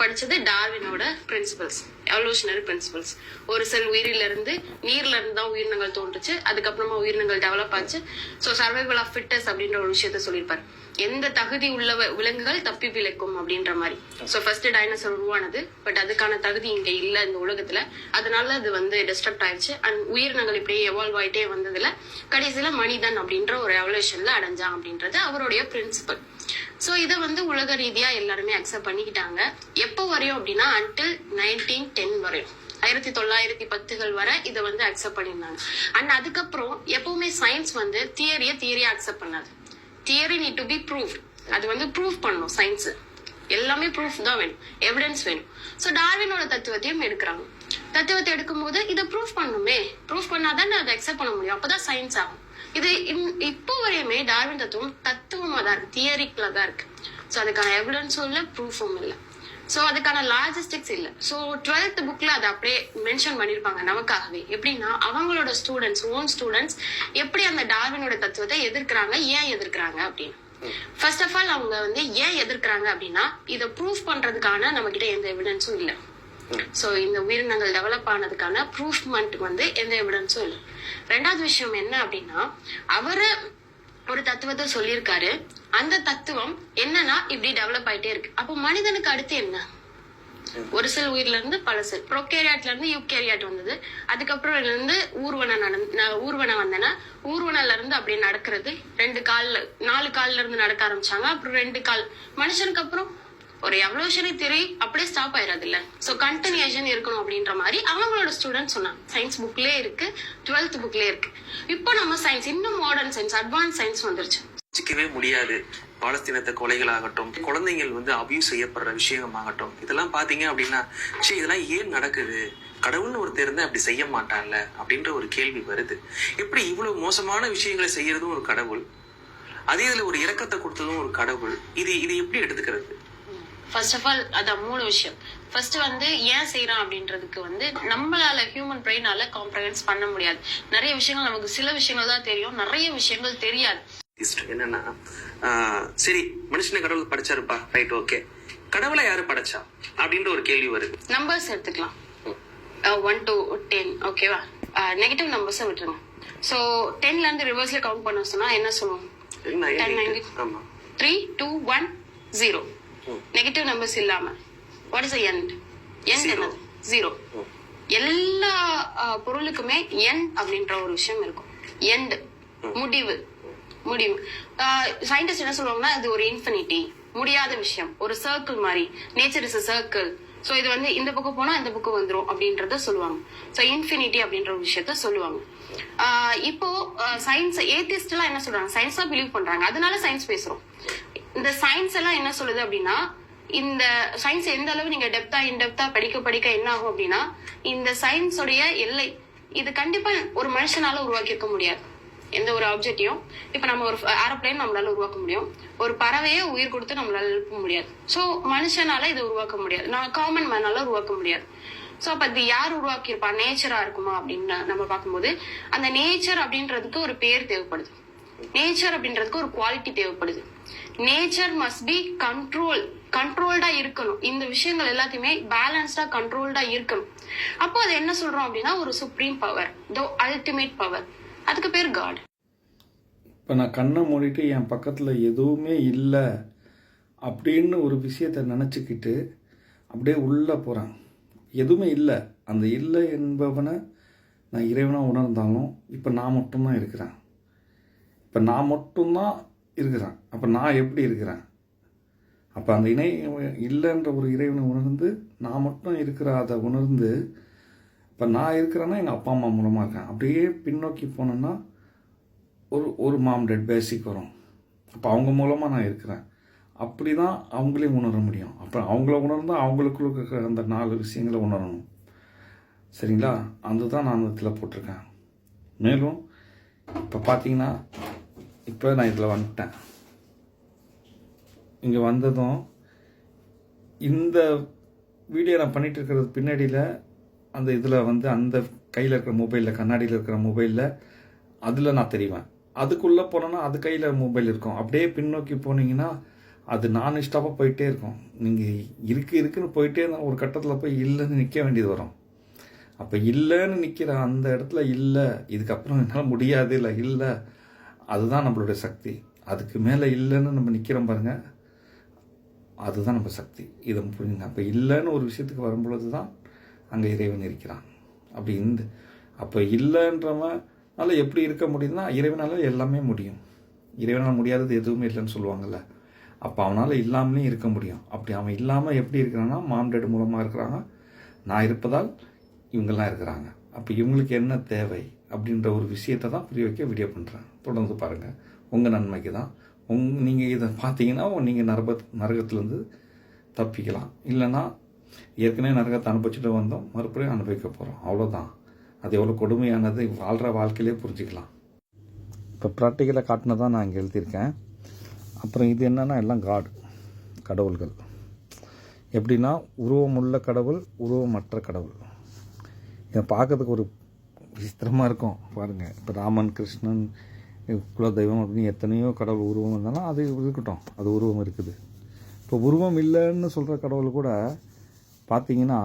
படிச்சது டார்வினோட principles, evolutionary principles. ஒரு செல் உயிரில இருந்து நீர்ல இருந்து தான் உயிரினங்கள் தோன்றுச்சு, அதுக்கப்புறமா உயிரினங்கள் டெவலப் ஆச்சு. ஸோ சர்வைவல் ஆஃப் ஃபிட்டஸ் அப்படின்ற ஒரு விஷயத்த சொல்லியிருப்பாரு. எந்த தகுதி உள்ள விலங்குகள் தப்பி பிழைக்கும் அப்படின்ற மாதிரி. ஸோ ஃபர்ஸ்ட் டைனோசர் உருவானது, பட் அதுக்கான தகுதி இங்க இல்ல இந்த உலகத்துல. அதனால அது வந்து டிஸ்ட்ரக்ட் ஆயிடுச்சு. அண்ட் உயிரினங்கள் இப்படியே எவால்வ் ஆயிட்டே வந்ததுல கடைசியில மனிதன் அப்படின்ற ஒரு எவல்யூஷன்ல அடைஞ்சான் அப்படின்றது அவருடைய பிரின்சிபல். ஸோ இதை வந்து உலக ரீதியா எல்லாருமே அக்செப்ட் பண்ணிக்கிட்டாங்க. எப்போ வரையும் அப்படின்னா அன்டில் 1910 வரையும், 1910 வரை இதை வந்து அக்செப்ட் பண்ணியிருந்தாங்க. அண்ட் அதுக்கப்புறம் எப்பவுமே சயின்ஸ் வந்து தியரியா அக்செப்ட் பண்ணாது. Theory need to be prove. அது வந்து ப்ரூவ் பண்ணணும். சயின்ஸ் எல்லாமே ப்ரூஃப் தான் வேணும், எவிடன்ஸ் வேணும். ஸோ டார்வினோட தத்துவத்தையும் எடுக்கிறாங்க. தத்துவத்தை எடுக்கும்போது இதை ப்ரூஃப் பண்ணணுமே, ப்ரூஃப் பண்ணாதான் அதை அக்செப்ட் பண்ண முடியும், அப்பதான் சயின்ஸ் ஆகும். இது இப்போ வரையுமே டார்வின் தத்துவம் தத்துவமா தான் இருக்கு, தியரிக்கலா தான் இருக்கு. ஸோ அதுக்கான எவிடன்ஸும் இல்லை, ப்ரூஃபும் இல்லை. ஸோ அதுக்கான லாஜிஸ்டிக்ஸ் இல்லை. ஸோ 12th புக்ல அதை அப்படியே மென்ஷன் பண்ணிருப்பாங்க நமக்காகவே. எப்படின்னா அவங்களோட ஓன் ஸ்டூடெண்ட்ஸ் எப்படி அந்த டார்வினோட தத்துவத்தை எதிர்க்கிறாங்க, ஏன் எதிர்க்கிறாங்க அப்படின்னு. ஃபர்ஸ்ட் ஆஃப் ஆல் அவங்க வந்து ஏன் எதிர்க்கிறாங்க அப்படின்னா இதை ப்ரூஃப் பண்றதுக்கான நம்ம கிட்ட எந்த எவிடன்ஸும் இல்லை. சோ இந்த உயிரினங்கள் டெவலப் ஆனதுக்கான ப்ரூஃப்மெண்ட் வந்து எந்த எவிடன்ஸும் இல்லை. ரெண்டாவது விஷயம் என்ன அப்படின்னா அவரு ஒரு தத்துவத்தை சொல்லியிருக்காரு. அந்த தத்துவம் என்னன்னா இப்படி டெவலப் ஆயிட்டே இருக்கு. அப்போ மனிதனுக்கு அடுத்து என்ன? ஒரு செல் உயிர்ல இருந்து பல செல், ப்ரோகேரியாட்ல இருந்து யூகேரியாட் வந்தது. அதுக்கப்புறம் இருந்து ஊர்வனம் வந்தனா ஊர்வனம்ல இருந்து அப்படியே நடக்கிறது. 4 கால்ல இருந்து நடக்க ஆரம்பிச்சாங்க. அப்புறம் 2 கால். மனுஷனுக்கு அப்புறம் ஒரு எவல்யூஷனரி தியரி அப்படியே ஸ்டாப் ஆயிடாது இல்ல. சோ கண்டினியூஷன் இருக்கணும் அப்படின்ற மாதிரி அவங்களோட ஸ்டூடெண்ட் சொன்னாங்க. சயின்ஸ் புக்லயே இருக்கு, 12th புக்லயே இருக்கு. இப்போ நம்ம சயின்ஸ் இன்னும் மாடர்ன் சயின்ஸ், அட்வான்ஸ் சயின்ஸ் வந்துருச்சு. சிக்கவே முடியாது. பாலஸ்தீனத்தை கொலைகள் ஆகட்டும், குழந்தைகள் வந்து அபியூஸ் செய்யப்படுற விஷயமாகட்டும், இதெல்லாம் பாத்தீங்க அப்படின்னா இதெல்லாம் ஏன் நடக்குது, கடவுள்னு ஒருத்தர் இருந்தா அப்படி செய்ய மாட்டான்ல அப்படின்ற ஒரு கேள்வி வருது. எப்படி இவ்வளவு மோசமான விஷயங்களை செய்யறதும் ஒரு கடவுள், அதே இதுல ஒரு இரக்கத்தை கொடுத்ததும் ஒரு கடவுள், இது எப்படி எடுத்துக்கிறது? ஃபர்ஸ்ட் ஆஃப் ஆல் அதான் 3 விஷயம். ஃபர்ஸ்ட் வந்து ஏன் செய்யறான் அப்படின்றதுக்கு வந்து நம்மளால ஹியூமன் பிரெயினால காம்ப்ரஹென்ஸ் பண்ண முடியாது. நிறைய விஷயங்கள் நமக்கு சில விஷயங்கள் தான் தெரியும், நிறைய விஷயங்கள் தெரியாது. என்னன்னா சரி மனுஷனை கடவுள் படைச்சாருப்பா, ரைட், ஓகே, கடவுளை யாரு படைச்சா அப்படின்ற ஒரு கேள்வி வருது. நம்பர்ஸ் எடுத்துக்கலாம், 1 to 10, ஓகேவா? நெகட்டிவ் நம்பர்ஸை விட்டுருங்க. ஸோ 10ல இருந்து ரிவர்ஸ்ல கவுண்ட் பண்ண சொன்னா என்ன சொல்லுவோம்? 3, 2, 1, 0. நெகட்டிவ் நம்பர்ஸ் இல்லாம வாட் இஸ் எண்ட்? எண்ட் என்னது? 0. எல்லா பொருளுக்குமே எண்ட் அப்படின்ற ஒரு விஷயம் இருக்கும். எண்ட், முடிவு. சயின்டிஸ்ட் என்ன சொல்லுவாங்கன்னா இது ஒரு இன்ஃபினிட்டி, முடியாத விஷயம், ஒரு சர்க்கிள் மாதிரி. Nature is a circle. So இது வந்து இந்த பக்கம் போனா இந்த பக்கம் வந்துரும் அப்படின்றத சொல்லுவாங்க. சோ இன்ஃபினிட்டி அப்படின்ற ஒரு விஷயத்த சொல்லுவாங்க. இப்போ சயின்ஸ் ஏத்திஸ்ட் எல்லாம் என்ன சொல்றாங்க? சயின்ஸ் தான் பிலீவ் பண்றாங்க, அதனால சயின்ஸ் பேசுறோம். இந்த சயின்ஸ் எல்லாம் என்ன சொல்லுது அப்படின்னா இந்த சயின்ஸ் எந்த அளவு நீங்க இன்டெப்தா படிக்க என்ன ஆகும் அப்படின்னா இந்த சயின்ஸோடைய எல்லை இது கண்டிப்பா ஒரு மனுஷனால உருவாக்கி இருக்க முடியாது. எந்த ஒரு ஆப்ஜெக்டையும் இப்ப நம்ம ஒரு ஏரோப்ளேன் நம்மளால உருவாக்க முடியும், ஒரு பறவையை உயிர் கொடுத்து நம்மளால எழுப்ப முடியாது. சோ மனுஷனால இதை உருவாக்க முடியாது, நான் காமன் மேனால உருவாக்க முடியாது. சோ அப்ப இது யார் உருவாக்கி இருப்பா? நேச்சரா இருக்குமா அப்படின்னு நம்ம பார்க்கும்போது அந்த நேச்சர் அப்படின்றதுக்கு ஒரு பேர் தேவைப்படுது, நேச்சர் அப்படின்றதுக்கு ஒரு குவாலிட்டி தேவைப்படுது. நேச்சர் மஸ்ட் பி கண்ட்ரோல்டா இருக்கணும். இந்த விஷயங்கள் எல்லாத்தையுமே பேலன்ஸ்டா கண்ட்ரோல்டா இருக்கணும். அப்போ அது என்ன சொல்றோம் அப்படின்னா ஒரு supreme power, the ultimate power, அதுக்கு பேர் காட். இப்போ நான் கண்ணை மூடிட்டு என் பக்கத்தில் எதுவுமே இல்லை அப்படின்னு ஒரு விஷயத்தை நினச்சிக்கிட்டு அப்படியே உள்ளே போகிறேன். எதுவுமே இல்லை, அந்த இல்லை என்பவனை நான் இறைவனாக உணர்ந்தாலும் இப்போ நான் மட்டும்தான் இருக்கிறேன். இப்போ நான் மட்டும்தான் இருக்கிறேன். அப்போ நான் எப்படி இருக்கிறேன்? அப்போ அந்த இல்லைன்ற ஒரு இறைவனை உணர்ந்து நான் மட்டும் இருக்கிற அதை உணர்ந்து இப்போ நான் இருக்கிறேன்னா எங்கள் அப்பா அம்மா மூலமாக இருக்கேன். அப்படியே பின்னோக்கி போனேன்னா ஒரு மாம் டெட் பேசிக் வரும். அப்போ அவங்க மூலமாக நான் இருக்கிறேன். அப்படி தான் அவங்களையும் உணர முடியும். அப்போ அவங்கள உணர்ந்தால் அவங்களுக்குள்ள இருக்கிற அந்த 4 விஷயங்களை உணரணும். சரிங்களா? அதுதான் நான் இதில் போட்டிருக்கேன். மேலும் இப்போ பார்த்தீங்கன்னா இப்போ நான் இதில் வந்துட்டேன். இங்கே வந்ததும் இந்த வீடியோ நான் பண்ணிகிட்டு இருக்கிறது பின்னாடியில் அந்த இதில் வந்து அந்த கையில் இருக்கிற மொபைலில், கண்ணாடியில் இருக்கிற மொபைலில் அதில் நான் தெரிவேன். அதுக்குள்ளே போனோன்னா அது கையில் மொபைல் இருக்கும். அப்படியே பின்னோக்கி போனீங்கன்னா அது நான் ஸ்டாப்பாக போயிட்டே இருக்கும். நீங்கள் இருக்குன்னு போயிட்டே இருந்தால் ஒரு கட்டத்தில் போய் இல்லைன்னு நிற்க வேண்டியது வரும். அப்போ இல்லைன்னு நிற்கிற அந்த இடத்துல இல்லை, இதுக்கப்புறம் என்னால் முடியாது, இல்லை அதுதான் நம்மளுடைய சக்தி. அதுக்கு மேலே இல்லைன்னு நம்ம நிற்கிறோம் பாருங்கள், அதுதான் நம்ம சக்தி. இதை புரிஞ்சுங்க. அப்போ இல்லைன்னு ஒரு விஷயத்துக்கு வரும்பொழுது தான் அங்கே இறைவன் இருக்கிறான். அப்போ இல்லைன்றவனால எப்படி இருக்க முடியுதுன்னா இறைவனால் எல்லாமே முடியும். இறைவனால் முடியாதது எதுவுமே இல்லைன்னு சொல்லுவாங்கள்ல. அப்போ அவனால் இல்லாமலே இருக்க முடியும். அப்படி அவன் இல்லாமல் எப்படி இருக்கிறான்னா மாம்டேடு மூலமாக இருக்கிறாங்க, நான் இருப்பதால் இவங்கெல்லாம் இருக்கிறாங்க. அப்போ இவங்களுக்கு என்ன தேவை அப்படின்ற ஒரு விஷயத்தை தான் புரிய வைக்க வீடியோ பண்ணுறேன். தொடர்ந்து பாருங்கள், உங்கள் நன்மைக்கு தான். நீங்கள் இதை பார்த்தீங்கன்னா நீங்கள் நரகத்துலேருந்து தப்பிக்கலாம். இல்லைன்னா ஏற்கனவே நரகத்தை அனுபவிச்சுட்டு வந்தோம், மறுபடியும் அனுபவிக்க போகிறோம், அவ்வளோதான். அது எவ்வளோ கொடுமையானது வாழ்கிற வாழ்க்கையிலே புரிஞ்சுக்கலாம். இப்போ ப்ராக்டிக்கலாக காட்டினதான் நான் இங்கே எழுதியிருக்கேன். அப்புறம் இது என்னென்னா எல்லாம் கடவுள்கள். எப்படின்னா உருவமுள்ள கடவுள், உருவமற்ற கடவுள். இதை பார்க்கறதுக்கு ஒரு விசித்திரமாக இருக்கும் பாருங்கள். இப்போ ராமன், கிருஷ்ணன், குலதெய்வம் அப்படின்னு எத்தனையோ கடவுள் உருவம் இருந்தாலும் அது இருக்கட்டும், அது உருவம் இருக்குது. இப்போ உருவம் இல்லைன்னு சொல்கிற கடவுள் கூட பார்த்தீங்கன்னா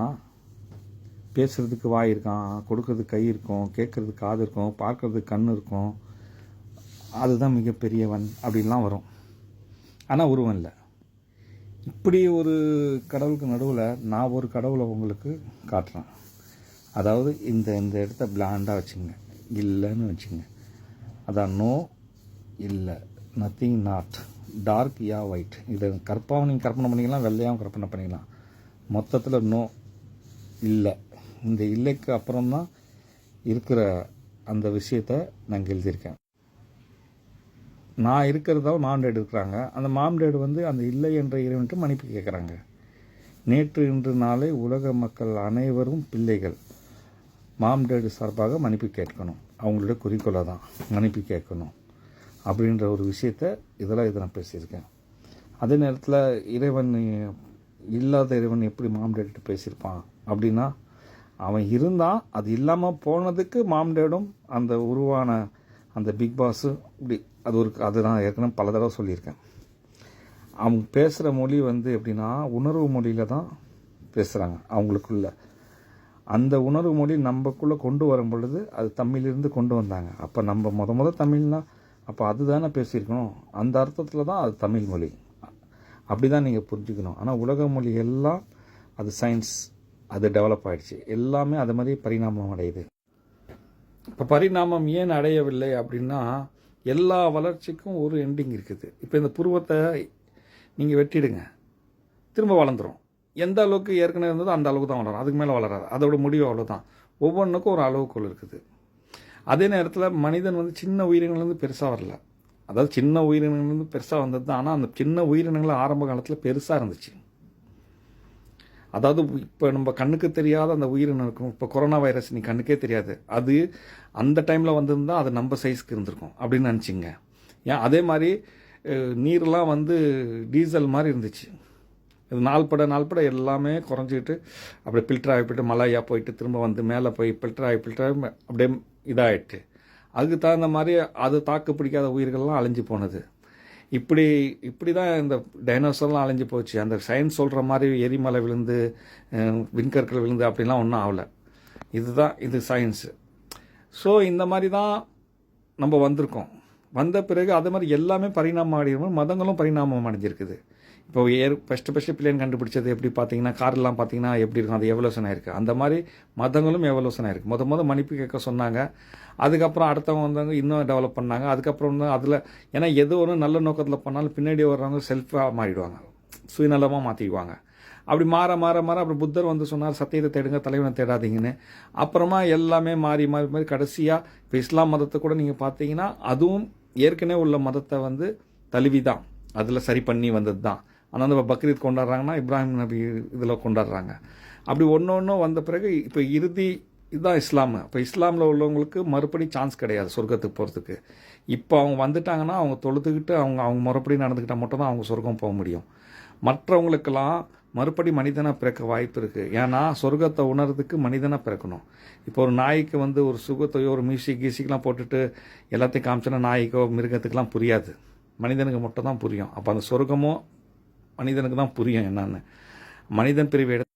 பேசுகிறதுக்கு வாய் இருக்கான், கொடுக்கறதுக்கு கை இருக்கும், கேட்குறதுக்கு காது இருக்கும், பார்க்குறதுக்கு கண் இருக்கும், அதுதான் மிகப்பெரியவன் அப்படின்லாம் வரும். ஆனால் உருவம் இல்லை. இப்படி ஒரு கடவுளுக்கு நடுவில் நான் ஒரு கடவுளை உங்களுக்கு காட்டுறேன். அதாவது இந்த இடத்த பிளாண்டாக வச்சுங்க, இல்லைன்னு வச்சுங்க. அதான் நோ, இல்லை, nothing, not, dark, yeah, white. இதை நீங்கள் கற்பனை பண்ணிக்கலாம், வெள்ளையாகவும் கற்பனை பண்ணிக்கலாம். மொத்தத்தில் நோ, இல்லை. இந்த இல்லைக்கு அப்புறம்தான் இருக்கிற அந்த விஷயத்தை நான் எழுதியிருக்கேன். நான் இருக்கிறதால மாம்டேடு இருக்கிறாங்க. அந்த மாம்டேடு அந்த இல்லை என்ற இறைவனுக்கு மன்னிப்பு கேட்குறாங்க. நேற்று இன்று நாளை உலக மக்கள் அனைவரும் பிள்ளைகள். மாம்டேடு சார்பாக மன்னிப்பு கேட்கணும். அவங்களோட குறிக்கோளை தான் மன்னிப்பு கேட்கணும் அப்படின்ற ஒரு விஷயத்தை இதை நான் பேசியிருக்கேன். அதே நேரத்தில் இறைவன் இல்லாத இறைவன் எப்படி மாம்டேட்டு பேசியிருப்பான் அப்படின்னா, அவன் இருந்தான், அது இல்லாமல் போனதுக்கு மாம்டேடும் அந்த உருவான அந்த பிக் பாஸு இப்படி அது நான் ஏற்கனவே பல தடவை சொல்லியிருக்கேன். அவங்க பேசுகிற மொழி எப்படின்னா உணர்வு மொழியில் தான் பேசுகிறாங்க. அவங்களுக்குள்ள அந்த உணர்வு மொழி நம்மக்குள்ளே கொண்டு வரும் பொழுது அது தமிழிலிருந்து கொண்டு வந்தாங்க. அப்போ நம்ம முத தமிழ்னா அப்போ அதுதானே பேசியிருக்கணும். அந்த அர்த்தத்தில் தான் அது தமிழ் மொழி. அப்படி தான் நீங்கள் புரிஞ்சுக்கணும். ஆனால் உலக மொழி எல்லாம் அது சயின்ஸ், அது டெவலப் ஆகிடுச்சு. எல்லாமே அது மாதிரி பரிணாமம் அடையுது. இப்போ பரிணாமம் ஏன் அடையவில்லை அப்படின்னா, எல்லா வளர்ச்சிக்கும் ஒரு எண்டிங் இருக்குது. இப்போ இந்த புருவத்தை நீங்கள் வெட்டிடுங்க, திரும்ப வளர்ந்துடும். எந்த அளவுக்கு ஏற்கனவே இருந்ததோ அந்த அளவுக்கு தான் வளரும், அதுக்கு மேலே வளராது. அதோட முடிவு அவ்வளோதான். ஒவ்வொன்றுக்கும் ஒரு அளவுக்குள் இருக்குது. அதே நேரத்தில் மனிதன் சின்ன உயிரினங்கள்லேருந்து பெருசாக வரல. அதாவது சின்ன உயிரினங்கள்லேருந்து பெருசாக வந்தது தான். ஆனால் அந்த சின்ன உயிரினங்கள் ஆரம்ப காலத்தில் பெருசாக இருந்துச்சு. அதாவது இப்போ நம்ம கண்ணுக்கு தெரியாத அந்த உயிரினம் இருக்கும். இப்போ கொரோனா வைரஸ் நீ கண்ணுக்கே தெரியாது, அது அந்த டைமில் வந்திருந்தால் அது நம்ம சைஸ்க்கு இருந்திருக்கும் அப்படின்னு நினச்சிங்க. ஏன் அதே மாதிரி நீர்லாம் டீசல் மாதிரி இருந்துச்சு. இது நாள்பட எல்லாமே குறைஞ்சிக்கிட்டு அப்படியே ஃபில்டர் ஆகி போய்ட்டு மலாயா போயிட்டு திரும்ப மேலே போய் ஃபில்டர் ஆகி அப்படியே இதாகிட்டு, அதுக்கு தகுந்த மாதிரி அது தாக்கு பிடிக்காத உயிர்கள்லாம் அழிஞ்சு போனது. இப்படி தான் இந்த டைனோசர்லாம் அழிஞ்சு போச்சு. அந்த சயின்ஸ் சொல்கிற மாதிரி எரிமலை விழுந்து விண்கற்கள் விழுந்து அப்படிலாம் ஒன்றும் ஆகலை. இது சயின்ஸு. ஸோ இந்த மாதிரி தான் நம்ம வந்திருக்கோம். வந்த பிறகு அதே மாதிரி எல்லாமே பரிணாமம் அடையும். மதங்களும் பரிணாமம் அடைஞ்சிருக்குது. இப்போ ஃபஸ்ட்டு பிளேன் கண்டுபிடிச்சது எப்படி பார்த்தீங்கன்னா, காரெல்லாம் பார்த்தீங்கன்னா எப்படி இருக்கும், அது எவல்யூஷன் ஆயிருக்கு. அந்த மாதிரி மதங்களும் எவல்யூஷன் ஆயிருக்கு. முத மன்னிப்பு கேட்க சொன்னாங்க, அதுக்கப்புறம் அடுத்தவங்க இன்னும் டெவலப் பண்ணாங்க. அதுக்கப்புறம் அதில் ஏன்னா எது ஒன்று நல்ல நோக்கத்தில் பண்ணாலும் பின்னாடி வர்றவங்க செல்ஃபாக மாறிடுவாங்க, சுயநலமாக மாற்றிக்குவாங்க. அப்படி மாற அப்புறம் புத்தர் சொன்னார் சத்தியத்தை தேடுங்க, தலைவனை தேடாதீங்கன்னு. அப்புறமா எல்லாமே மாறி கடைசியாக இப்போ இஸ்லாம் மதத்தை கூட நீங்கள் பார்த்தீங்கன்னா அதுவும் ஏற்கனவே உள்ள மதத்தை தழுவி தான், அதில் சரி பண்ணி வந்தது தான். ஆனால் அந்த பக்ரீத் கொண்டாடுறாங்கன்னா இப்ராஹிம் நபி இதில் கொண்டாடுறாங்க. அப்படி ஒன்று வந்த பிறகு இப்போ இறுதி இதுதான் இஸ்லாம். இப்போ இஸ்லாமில் உள்ளவங்களுக்கு மறுபடி சான்ஸ் கிடையாது சொர்க்கத்துக்கு போகிறதுக்கு. இப்போ அவங்க வந்துட்டாங்கன்னா அவங்க தொழுதுகிட்டு அவங்க முறைப்படி நடந்துக்கிட்டால் மட்டும் தான் அவங்க சொர்க்கம் போக முடியும். மற்றவங்களுக்கெல்லாம் மறுபடி மனிதனாக பிறக்க வாய்ப்பு இருக்குது. ஏன்னா சொர்க்கத்தை உணர்றதுக்கு மனிதனாக பிறக்கணும். இப்போ ஒரு நாய்க்கு ஒரு சுகத்தையோ ஒரு கீசிக்கெலாம் போட்டுட்டு எல்லாத்தையும் காமிச்சோன்னா நாய்க்கோ மிருகத்துக்கெலாம் புரியாது, மனிதனுக்கு மட்டும் தான் புரியும். அப்போ அந்த சொர்க்கமோ மனிதனுக்கு தான் புரியும் என்னன்னு. மனிதன் பிரிவை